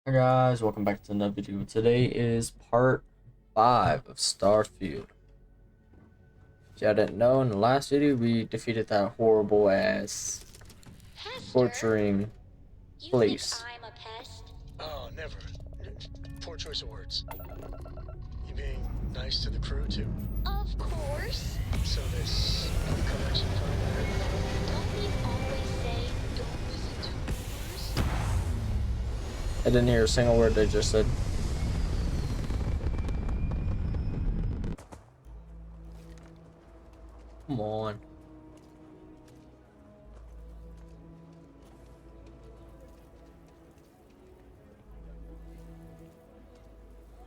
Hi guys, welcome back to another video. Today is part 5 of Starfield. If y'all didn't know, in the last video we defeated that horrible ass Hester, torturing you think place. I'm a pest? Oh, never. Poor choice of words. You being nice to the crew, too? Of course. So this collection fund Don't we always say don't listen to rumors? I didn't hear a single word they just said. Come on.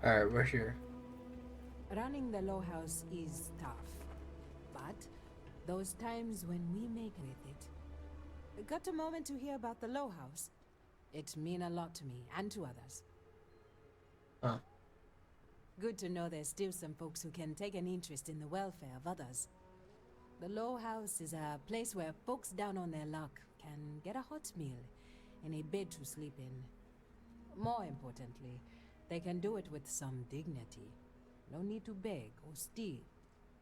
Alright, we're here. Running the low house is tough, but those times when we make it with it. Got a moment to hear about the low house? It mean a lot to me and to others. Huh. Good to know there's still some folks who can take an interest in the welfare of others. The low house is a place where folks down on their luck can get a hot meal and a bed to sleep in. More importantly, they can do it with some dignity. No need to beg or steal.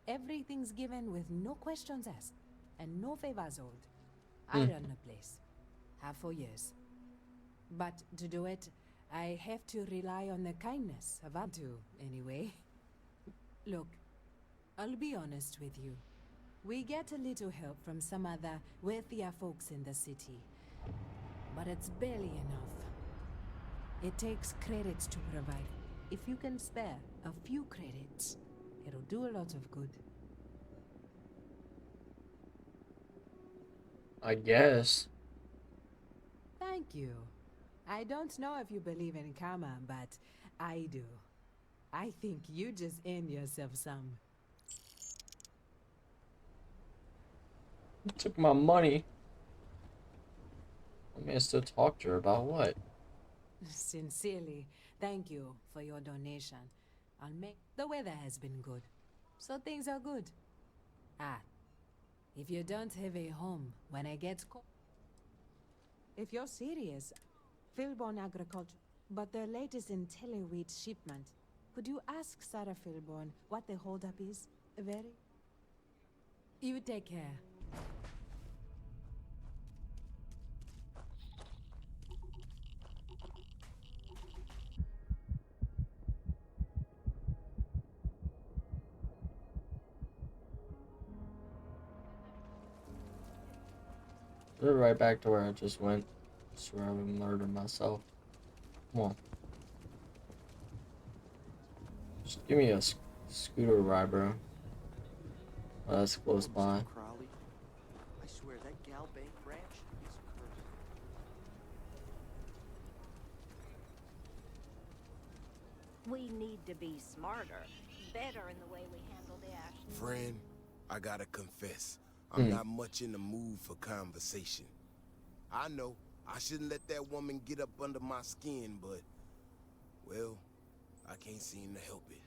Everything's given with no questions asked, and no favors owed. I run the place. Have for years. But to do it, I have to rely on the kindness of Abdu, anyway. Look, I'll be honest with you. We get a little help from some other wealthier folks in the city. But it's barely enough. It takes credits to provide. If you can spare a few credits, it'll do a lot of good. I guess. Thank you. I don't know if you believe in karma, but I do. I think you just earned yourself some. You took my money. I mean, I still talk to her about what? Sincerely, thank you for your donation. I'll make... The weather has been good, so things are good. Ah, if you don't have a home when it gets cold... If you're serious, Philborn Agriculture, but their latest IntelliWheat shipment. Could you ask Sarah Philborn what the holdup is? Very? You take care. We're right back to where I just went. Swear I would murder myself. Come on. Just give me a scooter ride, bro. Oh, that's close by. Crowley, I swear that gal bank branch is cursed. We need to be smarter, better in the way we handle the ash. Friend, I gotta confess, I'm not much in the mood for conversation. I know I shouldn't let that woman get up under my skin, but, well, I can't seem to help it.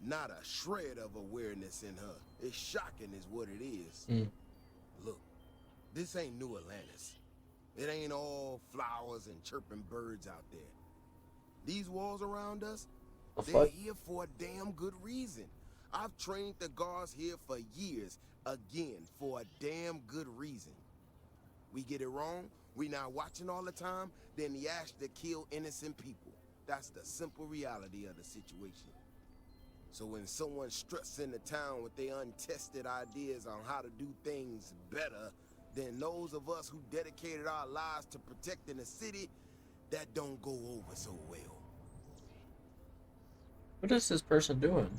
Not a shred of awareness in her. It's shocking is what it is. Look, this ain't New Atlantis. It ain't all flowers and chirping birds out there. These walls around us, they're here for a damn good reason. I've trained the guards here for years, again, for a damn good reason. We get it wrong, we not watching all the time, then the ash to kill innocent people. That's the simple reality of the situation. So when someone struts into town with their untested ideas on how to do things better than those of us who dedicated our lives to protecting the city, that don't go over so well. What is this person doing?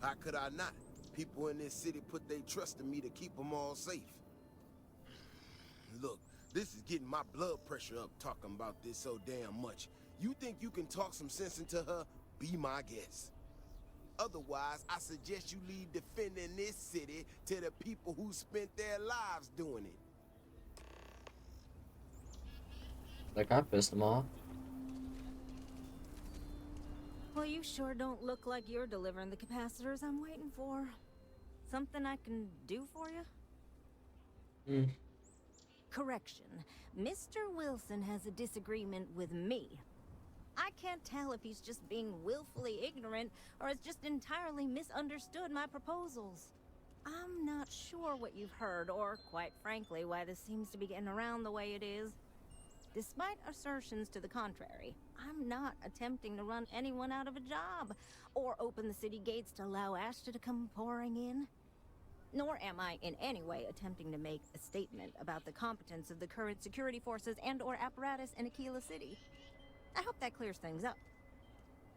How could I not? People in this city put their trust in me to keep them all safe. Look, this is getting my blood pressure up talking about this so damn much. You think you can talk some sense into her? Be my guest. Otherwise, I suggest you leave defending this city to the people who spent their lives doing it. Like, I pissed them off. Well, you sure don't look like you're delivering the capacitors I'm waiting for. Something I can do for you? Correction. Mr. Wilson has a disagreement with me. I can't tell if he's just being willfully ignorant or has just entirely misunderstood my proposals. I'm not sure what you've heard or, quite frankly, why this seems to be getting around the way it is. Despite assertions to the contrary, I'm not attempting to run anyone out of a job or open the city gates to allow Ashton to come pouring in. Nor am I in any way attempting to make a statement about the competence of the current security forces and or apparatus in Akilla City. I hope that clears things up.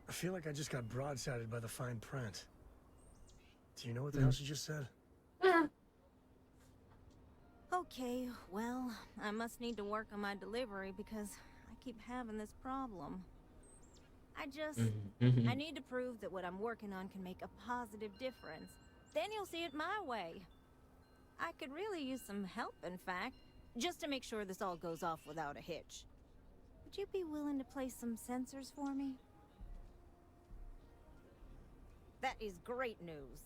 I feel like I just got broadsided by the fine print. Do you know what the hell she just said? Okay, well, I must need to work on my delivery because I keep having this problem. I need to prove that what I'm working on can make a positive difference. Then you'll see it my way. I could really use some help, in fact, just to make sure this all goes off without a hitch. Would you be willing to place some sensors for me? That is great news.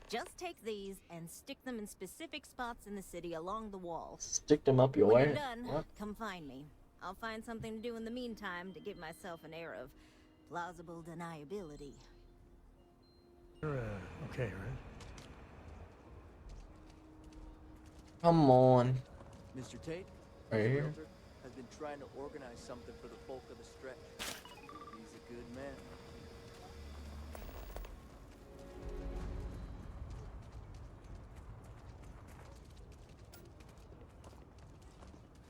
Just take these and stick them in specific spots in the city along the wall. Stick them up your When way. you're done, What? come find me. I'll find something to do in the meantime to give myself an air of plausible deniability. You're, okay, right? Come on. Mr. Tate, Right the here. realtor, has been trying to organize something for the bulk of the stretch. He's a good man.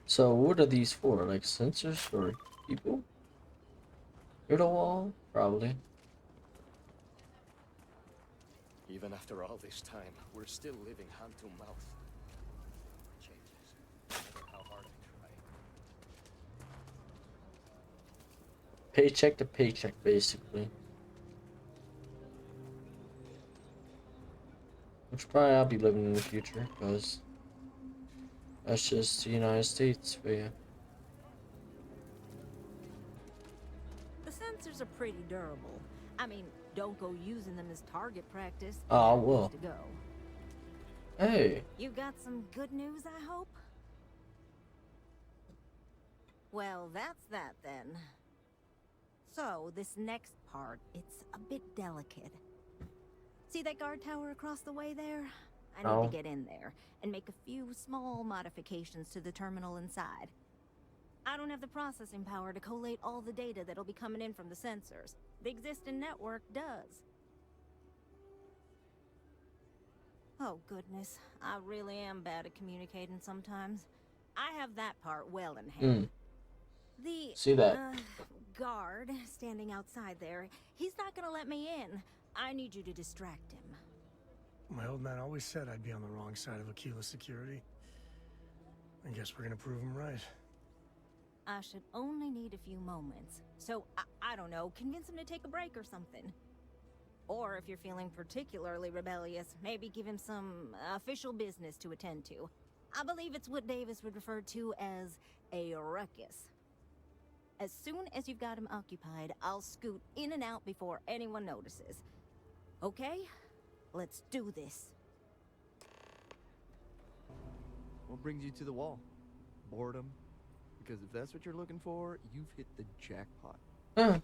So what are these for? Like sensors for people? Through the wall? Probably. Even after all this time, we're still living hand to mouth. Changes. No matter how hard I try. Paycheck to paycheck, basically. Which probably I'll be living in the future, because that's just the United States for you. The sensors are pretty durable. I mean, don't go using them as target practice. Oh, I There's will. to go. Hey, You got some good news, I hope? Well, that's that then. So, this next part, it's a bit delicate. See that guard tower across the way there? I need Oh. to get in there and make a few small modifications to the terminal inside. I don't have the processing power to collate all the data that'll be coming in from the sensors. The existing network does. Oh goodness, I really am bad at communicating sometimes. I have that part well in hand. The See that? guard standing outside there, he's not gonna let me in. I need you to distract him. My old man always said I'd be on the wrong side of Akilla security. I guess we're gonna prove him right. I should only need a few moments. So, I don't know, convince him to take a break or something. Or if you're feeling particularly rebellious, maybe give him some official business to attend to. I believe it's what Davis would refer to as a ruckus. As soon as you've got him occupied, I'll scoot in and out before anyone notices. Okay? Let's do this. What brings you to the wall? Boredom? Because if that's what you're looking for, you've hit the jackpot. Huh.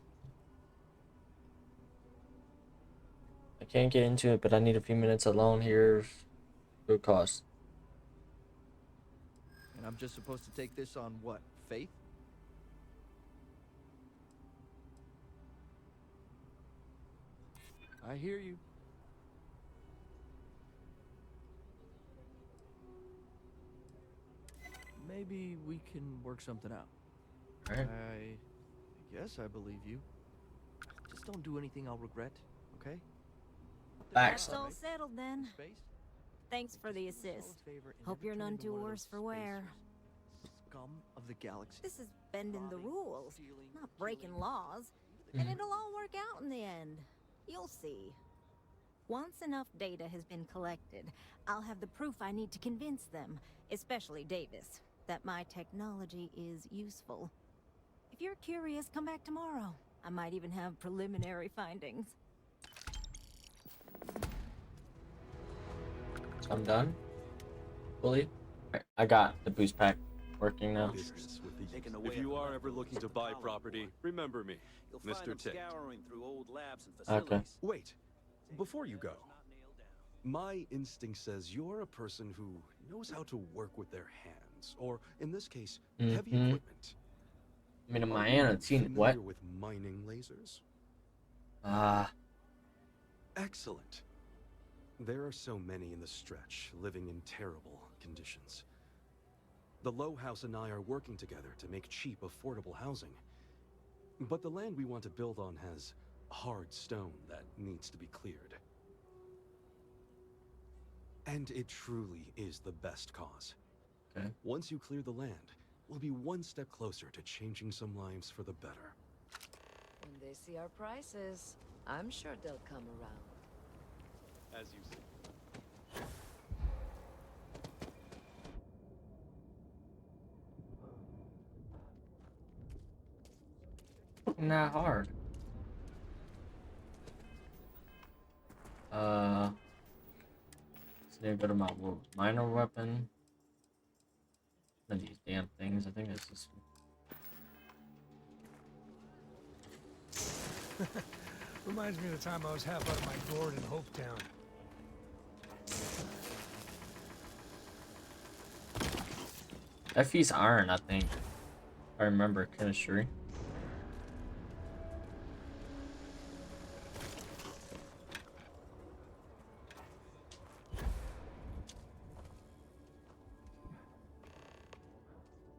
I can't get into it, but I need a few minutes alone here. Good cost. And I'm just supposed to take this on what? Faith? I hear you. Maybe we can work something out. Alright. I guess I believe you. Just don't do anything I'll regret, okay? Facts. That's all settled then. Space? Thanks for the Do us all a assist. favor and Hope never you're turn none into too one of worse those for wear. spacers. Scum of the galaxy. This is bending the Robbing, rules, stealing, not breaking killing. laws. And it'll all work out in the end. You'll see. Once enough data has been collected, I'll have the proof I need to convince them, especially Davis, that my technology is useful. If you're curious, come back tomorrow. I might even have preliminary findings. I'm done. Fully. Alright, I got the boost pack working now. Business with the if you are ever looking to buy property, remember me, Mr. Tate. Okay. Wait, before you go, my instinct says you're a person who knows how to work with their hands, or in this case, heavy equipment. I mean, in my Are hand, you I've seen familiar what? with mining lasers? Excellent. There are so many in the stretch, living in terrible conditions. The Low House and I are working together to make cheap, affordable housing. But the land we want to build on has hard stone that needs to be cleared. And it truly is the best cause. Okay. Once you clear the land, we'll be one step closer to changing some lives for the better. When they see our prices, I'm sure they'll come around. As you say. Not hard. So then go to my minor weapon. One of these damn things. I think it's this one. Reminds me of the time I was half out of my gourd in Hopetown. FE's iron, I think. If I remember chemistry.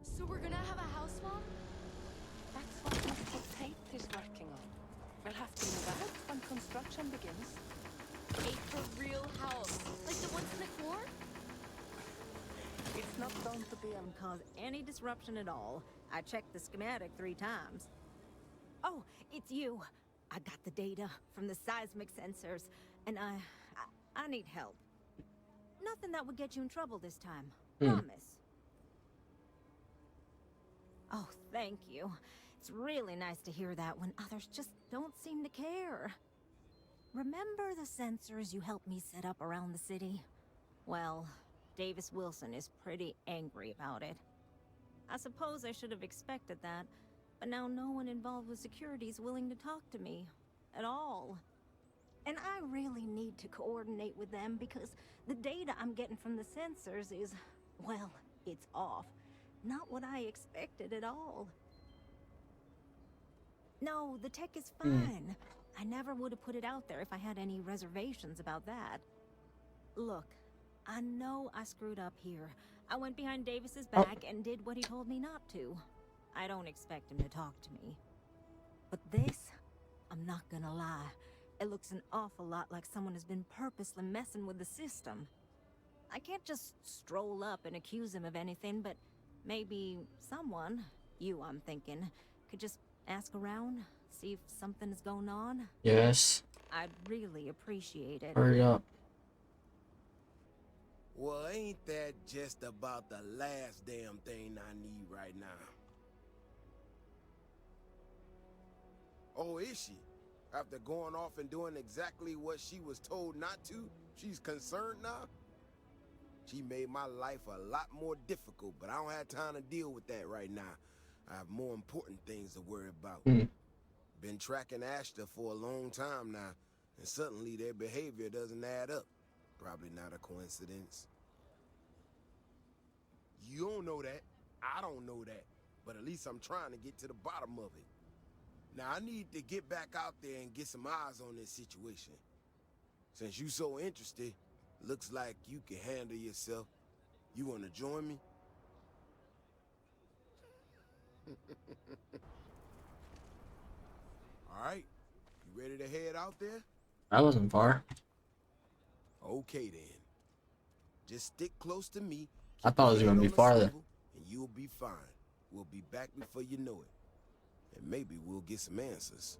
So we're gonna have a house, Mom? That's what Mr. Tate is working on. We'll have to move out when construction begins. A for real house, like the ones next door? It's not going to be Don't cause any disruption at all. I checked the schematic 3 times. Oh, it's you. I got the data from the seismic sensors, and I need help. Nothing that would get you in trouble this time. Promise. Oh, thank you. It's really nice to hear that when others just don't seem to care. Remember the sensors you helped me set up around the city? Well, Davis Wilson is pretty angry about it. I suppose I should have expected that, but now no one involved with security is willing to talk to me. At all. And I really need to coordinate with them because the data I'm getting from the sensors is, well, it's off. Not what I expected at all. No, the tech is fine. I never would have put it out there if I had any reservations about that. Look, I know I screwed up here. I went behind Davis's back and did what he told me not to. I don't expect him to talk to me. But this, I'm not gonna lie, it looks an awful lot like someone has been purposely messing with the system. I can't just stroll up and accuse him of anything, but maybe someone, you I'm thinking, could just ask around, see if something is going on. Yes. I'd really appreciate it. Hurry up. Well, ain't that just about the last damn thing I need right now? Oh, is she? After going off and doing exactly what she was told not to, she's concerned now? She made my life a lot more difficult, but I don't have time to deal with that right now. I have more important things to worry about. Been tracking Ashton for a long time now, and suddenly their behavior doesn't add up. Probably not a coincidence. You don't know that. I don't know that. But at least I'm trying to get to the bottom of it. Now, I need to get back out there and get some eyes on this situation. Since you so interested, looks like you can handle yourself. You want to join me? All right. You ready to head out there? That wasn't far. Okay, then. Just stick close to me. I thought it was gonna be farther. And you'll be fine. We'll be back before you know it. And maybe we'll get some answers.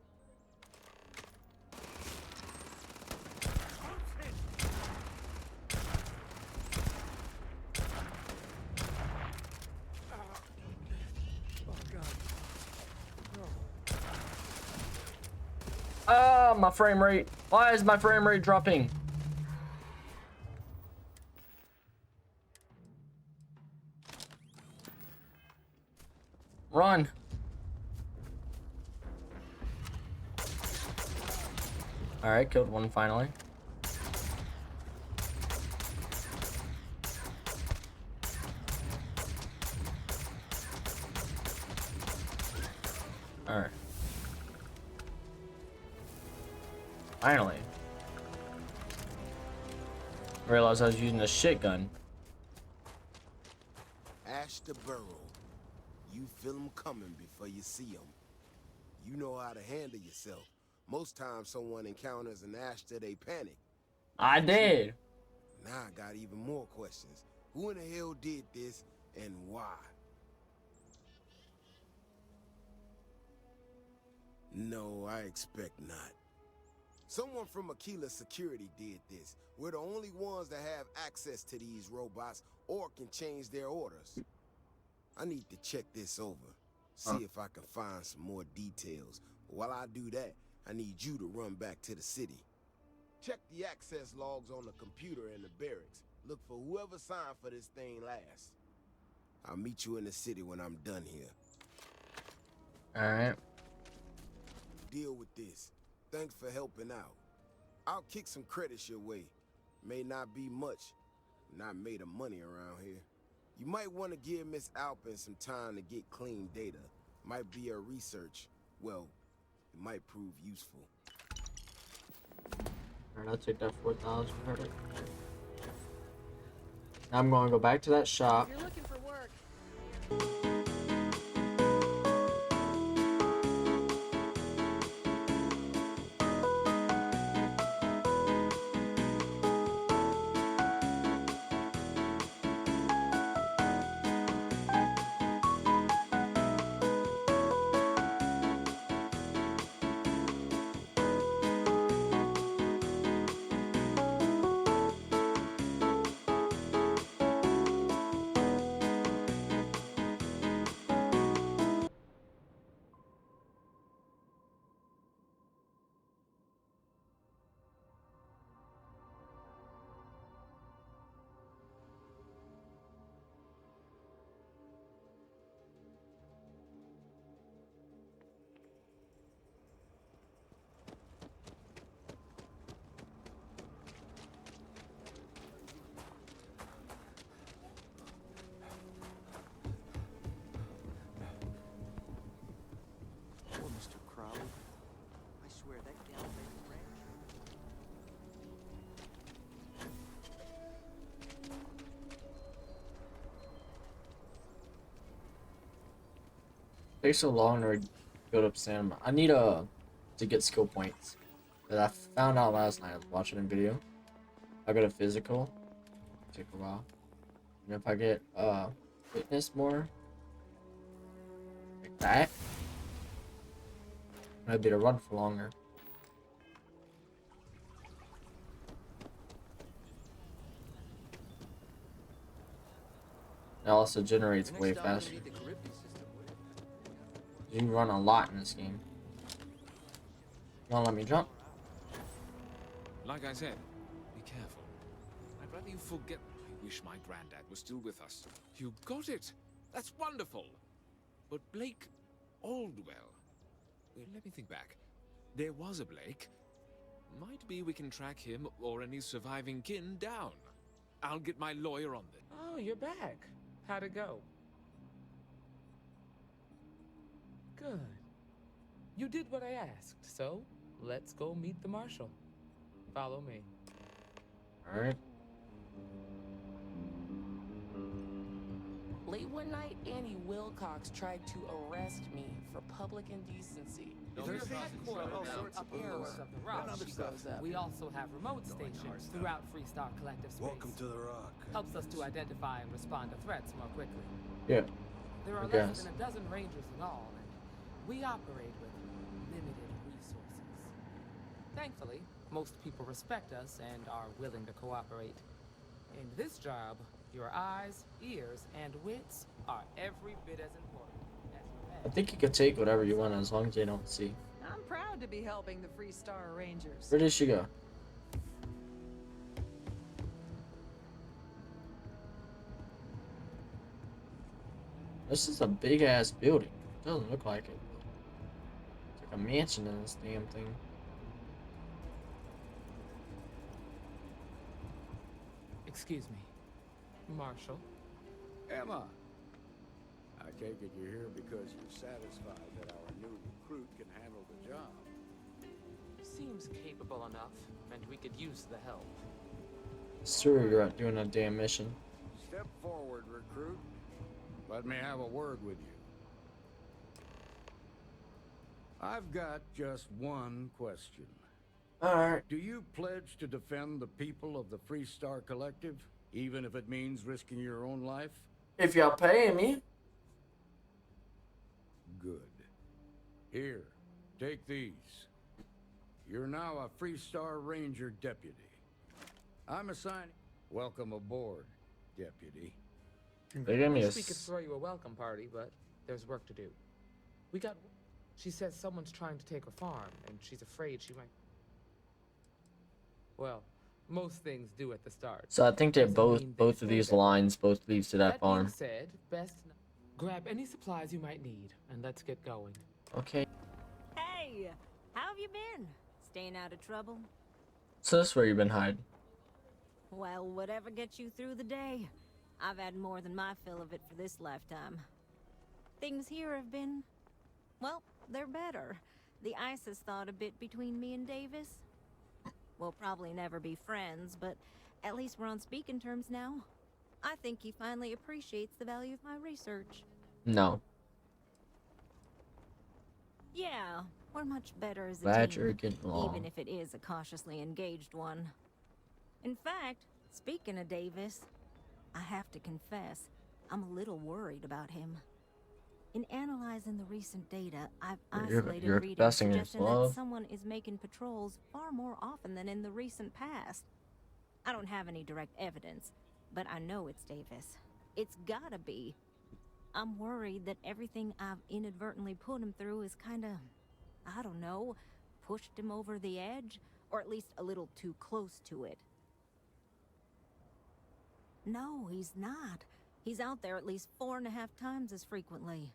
Ah, my frame rate. Why is my frame rate dropping? Run. Alright, killed one finally. Alright. Finally. Realized I was using a shit gun. Ash to burrow. You feel them coming before you see them. You know how to handle yourself. Most times someone encounters an Ashta, they panic. I did. Now I got even more questions. Who in the hell did this and why? No, I expect not. Someone from Akilla Security did this. We're the only ones that have access to these robots or can change their orders. I need to check this over. See if I can find some more details. While I do that, I need you to run back to the city. Check the access logs on the computer in the barracks. Look for whoever signed for this thing last. I'll meet you in the city when I'm done here. Alright. Deal with this. Thanks for helping out. I'll kick some credits your way. May not be much. Not made of money around here. You might want to give Miss Alpin some time to get clean data. Might be her research. Well, it might prove useful. Alright, I'll take that 4,000 credit. Now I'm going to go back to that shop. You're looking for work. Poor Mr. Crowley. I swear that gal made a ranch. Takes so long to build up stamina. I need to get skill points. That I found out last night. I was watching a video. I got a physical. Take a while. And if I get fitness more like that, I'd be to run for longer. It also generates way Next time we faster. need the Caribbean system, would it? You can run a lot in this game. You wanna let me jump? Like I said, be careful. I'd rather you forget. I wish my granddad was still with us. You got it. That's wonderful. But Blake Aldwell. Let me think back. There was a Blake. Might be we can track him or any surviving kin down. I'll get my lawyer on this. Oh, you're back. How'd it go? Good. You did what I asked, so let's go meet the marshal. Follow me. Alright. Late one night, Annie Wilcox tried to arrest me for public indecency. There's Headquarters up here of the Rock. other stuff. We also have remote stations throughout Freestar Collective space. Welcome to the Rock. Helps us to identify and respond to threats more quickly. Yeah. There are I less guess. than a dozen rangers in all, and we operate with limited resources. Thankfully, most people respect us and are willing to cooperate. In this job, your eyes, ears, and wits are every bit as important as your head. I think you could take whatever you want as long as they don't see. I'm proud to be helping the Freestar Rangers. Where did she go? This is a big ass building. Doesn't look like it. It's like a mansion in this damn thing. Excuse me. Marshall? Emma! I take it you're here because you're satisfied that our new recruit can handle the job. Seems capable enough, and we could use the help. Sir, you're out doing a damn mission. Step forward, recruit. Let me have a word with you. I've got just one question. Alright. Do you pledge to defend the people of the Freestar Collective, even if it means risking your own life? If y'all pay me. Good. Here, take these. You're now a Freestar Ranger deputy. I'm assigning... Welcome aboard, deputy. They gave me a... We could throw you a welcome party, but there's work to do. We got... She says someone's trying to take her farm, and she's afraid she might... Well, most things do at the start. So I think that both of these lines both leads to that farm. That being said, best grab any supplies you might need, and let's get going. Okay. Hey, how have you been? Staying out of trouble? So this is where you've been hiding. Well, whatever gets you through the day. I've had more than my fill of it for this lifetime. Things here have been... well, they're better. The ice has thawed a bit between me and Davis. We'll probably never be friends, but at least we're on speaking terms now. I think he finally appreciates the value of my research. No. Yeah, we're much better as a Glad team, you're getting along. even if it is a cautiously engaged one. In fact, speaking of Davis, I have to confess, I'm a little worried about him. In analyzing the recent data, I've isolated you're readings confessing his suggesting that love. someone is making patrols far more often than in the recent past. I don't have any direct evidence, but I know it's Davis. It's gotta be. I'm worried that everything I've inadvertently put him through is kinda, I don't know, pushed him over the edge, or at least a little too close to it. No, he's not. He's out there at least 4.5 times as frequently.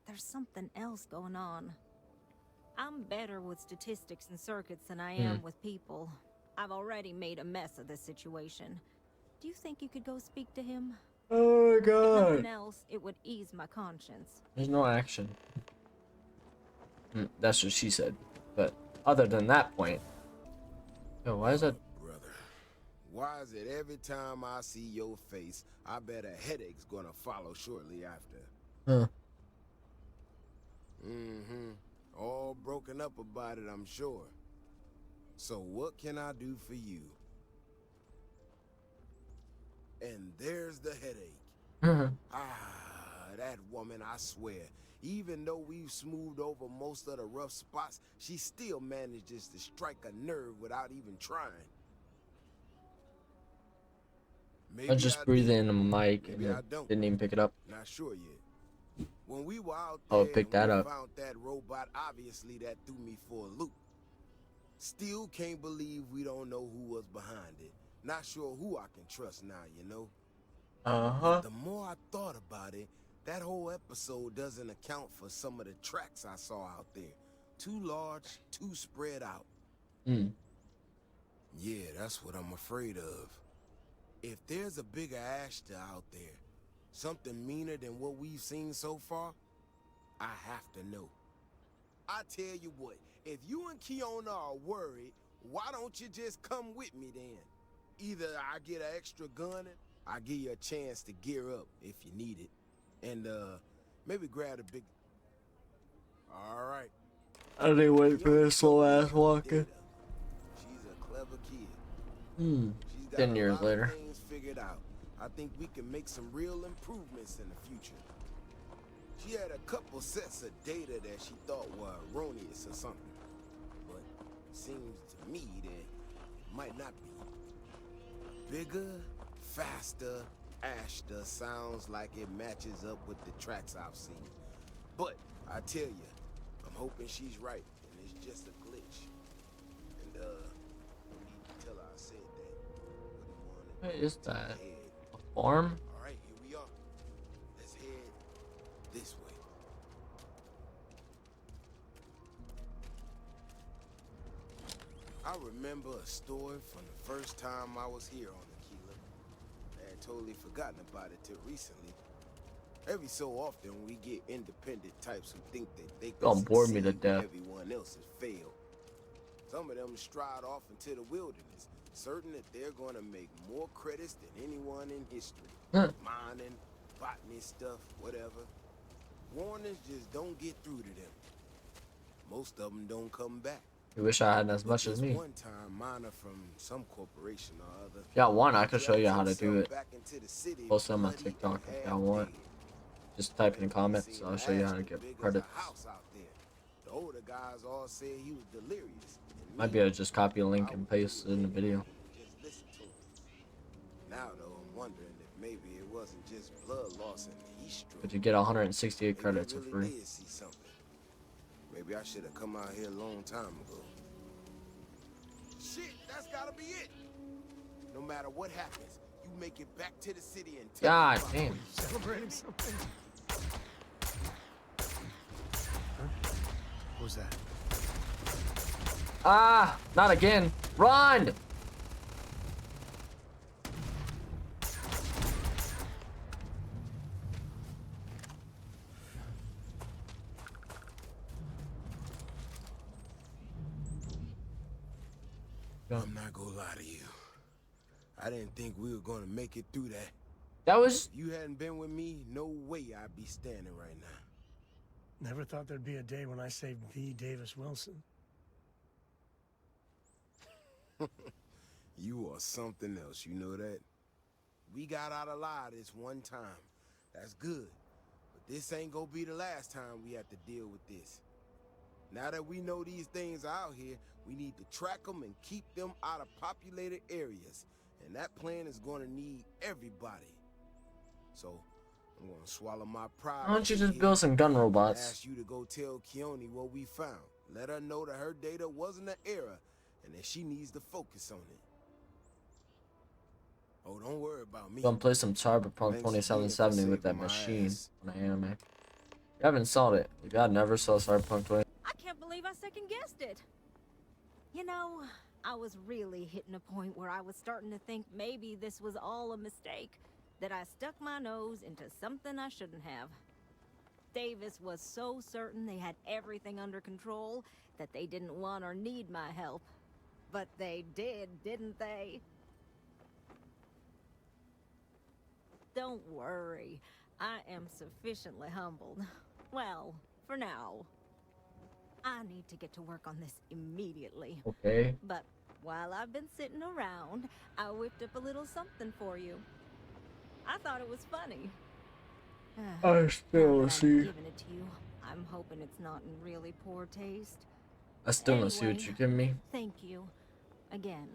There's something else going on. I'm better with statistics and circuits than I am with people. I've already made a mess of this situation. Do you think you could go speak to him? Oh my If god. nothing else, it would ease my conscience. There's no action. That's what she said. But other than that point... Yo, why is that... Brother, why is it every time I see your face, I bet a headache's gonna follow shortly after? Huh. All broken up about it, I'm sure. So what can I do for you? And there's the headache. That woman, I swear. Even though we've smoothed over most of the rough spots, she still manages to strike a nerve without even trying. Maybe I just breathed in a mic and Maybe I it don't. didn't even pick it up. Not sure yet. When we were out Oh, there, pick that we up. found that robot. Obviously, that threw me for a loop. Still can't believe we don't know who was behind it. Not sure who I can trust now, you know? Uh-huh. The more I thought about it, that whole episode doesn't account for some of the tracks I saw out there. Too large, too spread out. Yeah, that's what I'm afraid of. If there's a bigger Ashta out there, something meaner than what we've seen so far, I have to know. I tell you what, if you and Kiona are worried, why don't you just come with me then? Either I get an extra gun, and I give you a chance to gear up if you need it. And maybe grab a big... Alright. I didn't wait for this slow ass walking. She's a clever kid. She's got 10 a years lot later. of things figured out. I think we can make some real improvements in the future. She had a couple sets of data that she thought were erroneous or something. But it seems to me that it might not be. Bigger, faster, Ashta sounds like it matches up with the tracks I've seen. But I tell you, I'm hoping she's right and it's just a glitch. And no need to tell her I said that. What is that? A farm? All right, here we are. Let's head this way. I remember a story from the first time I was here on Akilla. I had totally forgotten about it till recently. Every so often, we get independent types who think that they can Don't bore me to succeed when death. everyone else has failed. Some of them stride off into the wilderness, certain that they're going to make more credits than anyone in history. Mining, botany stuff, whatever. Warnings just don't get through to them. Most of them don't come back. You wish I had as much as me. One time, miner from some corporation or other. If y'all want, I could show you how to do it. Post it on my TikTok if y'all want. Just type in the comments. I'll show you how to get credits. The older guys all said he was delirious. Might be able to just copy a link and paste it in the video. Now though, I'm wondering if maybe it wasn't just blood loss and heat stroke. But you get 168 credits for free. Maybe I should have come out here a long time ago. Shit, that's gotta be it. No matter what happens, you make it back to the city and tell God damn. Celebrating something? Huh? What was that? Ah, not again. Run! I'm not gonna lie to you. I didn't think we were gonna make it through that. That was... If you hadn't been with me, no way I'd be standing right now. Never thought there'd be a day when I saved the Davis Wilson. You are something else, you know that? We got out alive this one time. That's good. But this ain't gonna be the last time we have to deal with this. Now that we know these things are out here, we need to track them and keep them out of populated areas. And that plan is gonna need everybody. So, I'm gonna swallow my pride. Why don't you just build some gun robots? Ask you to go tell Keone what we found. Let her know that her data wasn't an error and that she needs to focus on it. Oh, don't worry about me. Gonna play some Cyberpunk 2077 with that machine on the anime. You haven't saw it. If y'all never saw Cyberpunk 20. I can't believe I second-guessed it. You know, I was really hitting a point where I was starting to think maybe this was all a mistake. That I stuck my nose into something I shouldn't have. Davis was so certain they had everything under control that they didn't want or need my help. But they did, didn't they? Don't worry. I am sufficiently humbled. Well, for now. I need to get to work on this immediately. Okay. But while I've been sitting around, I whipped up a little something for you. I thought it was funny. I still see. Giving it to you. I'm hoping it's not in really poor taste. I still don't see what you're giving me. Thank you. Again.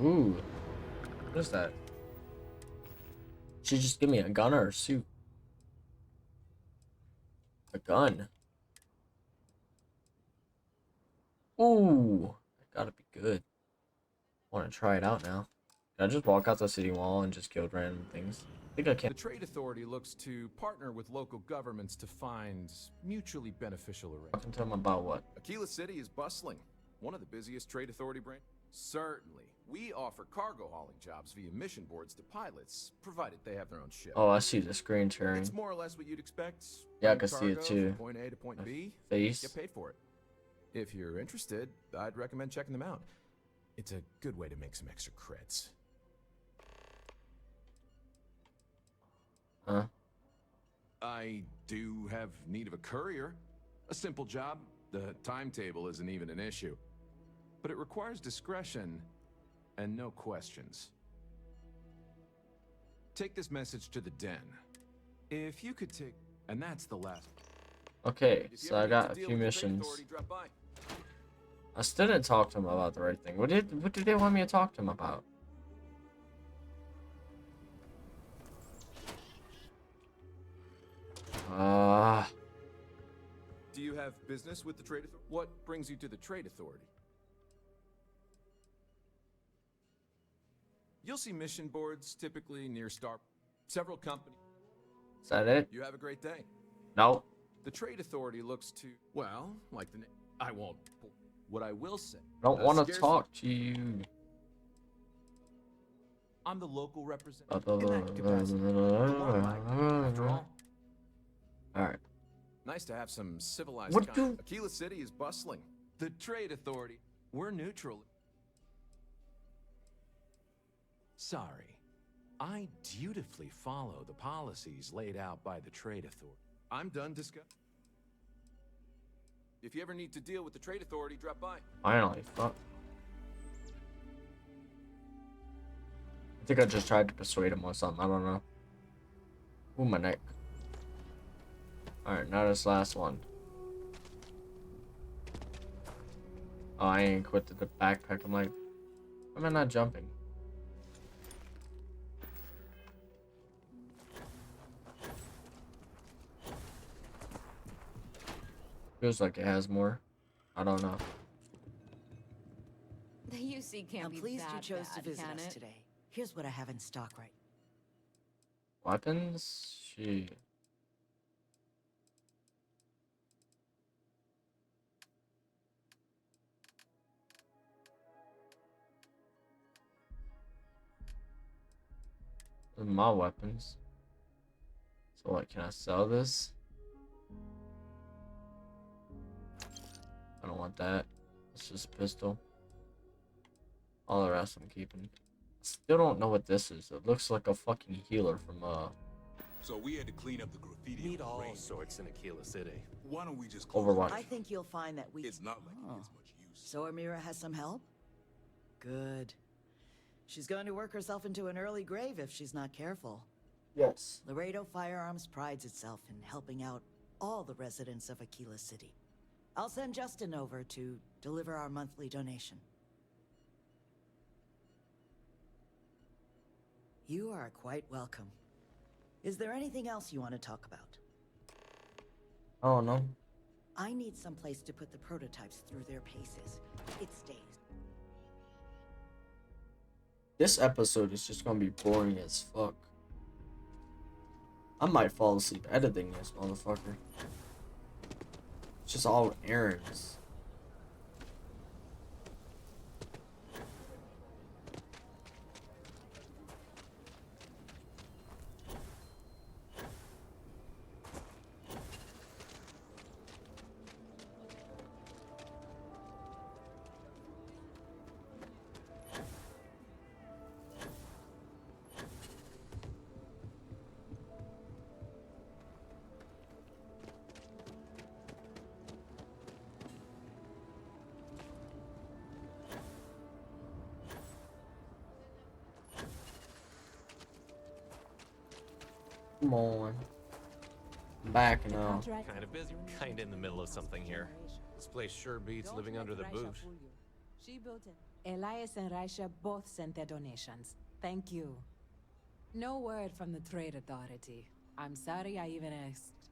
Ooh. What is that? She just give me a gun or a suit? A gun. Ooh. Gotta be good. Want to try it out now. Can I just walk out the city wall and just kill random things? I think I can. The Trade Authority looks to partner with local governments to find mutually beneficial arrangements. Talking to them about what? Akilla City is bustling. One of the busiest Trade Authority branches. Certainly. We offer cargo hauling jobs via mission boards to pilots, provided they have their own ship. Oh, I see the screen sharing. It's more or less what you'd expect. Yeah, I can see it too. From point A to point B. Face. Get paid for it. If you're interested, I'd recommend checking them out. It's a good way to make some extra creds. Huh? I do have need of a courier. A simple job. The timetable isn't even an issue. But it requires discretion and no questions. Take this message to the den. If you could take... And that's the last... Okay, so I got a few missions. I still didn't talk to him about the right thing. What did they want me to talk to him about? Do you have business with the Trade Authority? What brings you to the Trade Authority? You'll see mission boards typically near several companies. Is that it? You have a great day. No. The Trade Authority looks to, well, like the I won't. What I will say. I don't want to scarce- talk to you. I'm the local representative. In that capacity. But what am I, after all? Alright. Nice to have some civilized What do- Akilla City is bustling. The trade authority. We're neutral. Sorry. I dutifully follow the policies laid out by the trade authority. I'm done discussing. If you ever need to deal with the trade authority, drop by. Finally, fuck. I think I just tried to persuade him or something. I don't know. Ooh, my neck. Alright, now this last one. Oh, I ain't quit the backpack. I'm like, why am I not jumping? Feels like it has more. I don't know. The UC can't I'm be pleased you that chose bad, to visit can us it? today. Here's what I have in stock right. Weapons? Shit. Those are my weapons. So what, can I sell this? I don't want that. It's just a pistol. All the rest I'm keeping. Still don't know what this is. It looks like a fucking healer from So we had to clean up the graffiti. Meet on the all rain. sorts in Akilla City. Why don't we just close Overwatch. I think you'll find that we... It's not like it gets much use. So Amira has some help? Good. She's going to work herself into an early grave if she's not careful. Yes. Laredo Firearms prides itself in helping out all the residents of Akilla City. I'll send Justin over to deliver our monthly donation. You are quite welcome. Is there anything else you want to talk about? I don't know. I need some place to put the prototypes through their paces. It stays. This episode is just gonna be boring as fuck. I might fall asleep editing this motherfucker. It's just all errands. Come on. I'm back now. Kind of busy. Kind of in the middle of something here. This place sure beats living under the boot. She built it. Elias and Raisha both sent their donations. Thank you. No word from the trade authority. I'm sorry I even asked.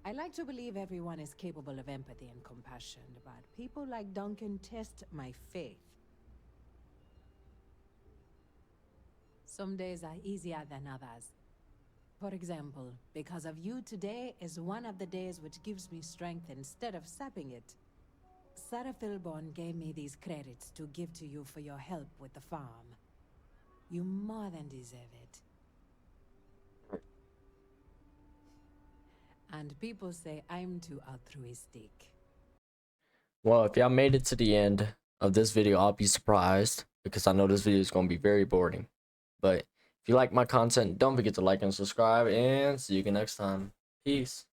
I like to believe everyone is capable of empathy and compassion, but people like Duncan test my faith. Some days are easier than others. For example, because of you, today is one of the days which gives me strength instead of sapping it. Sarah Philborn gave me these credits to give to you for your help with the farm. You more than deserve it. And people say I'm too altruistic. Well, if y'all made it to the end of this video, I'll be surprised because I know this video is going to be very boring. But if you like my content, don't forget to like and subscribe, and see you again next time. Peace.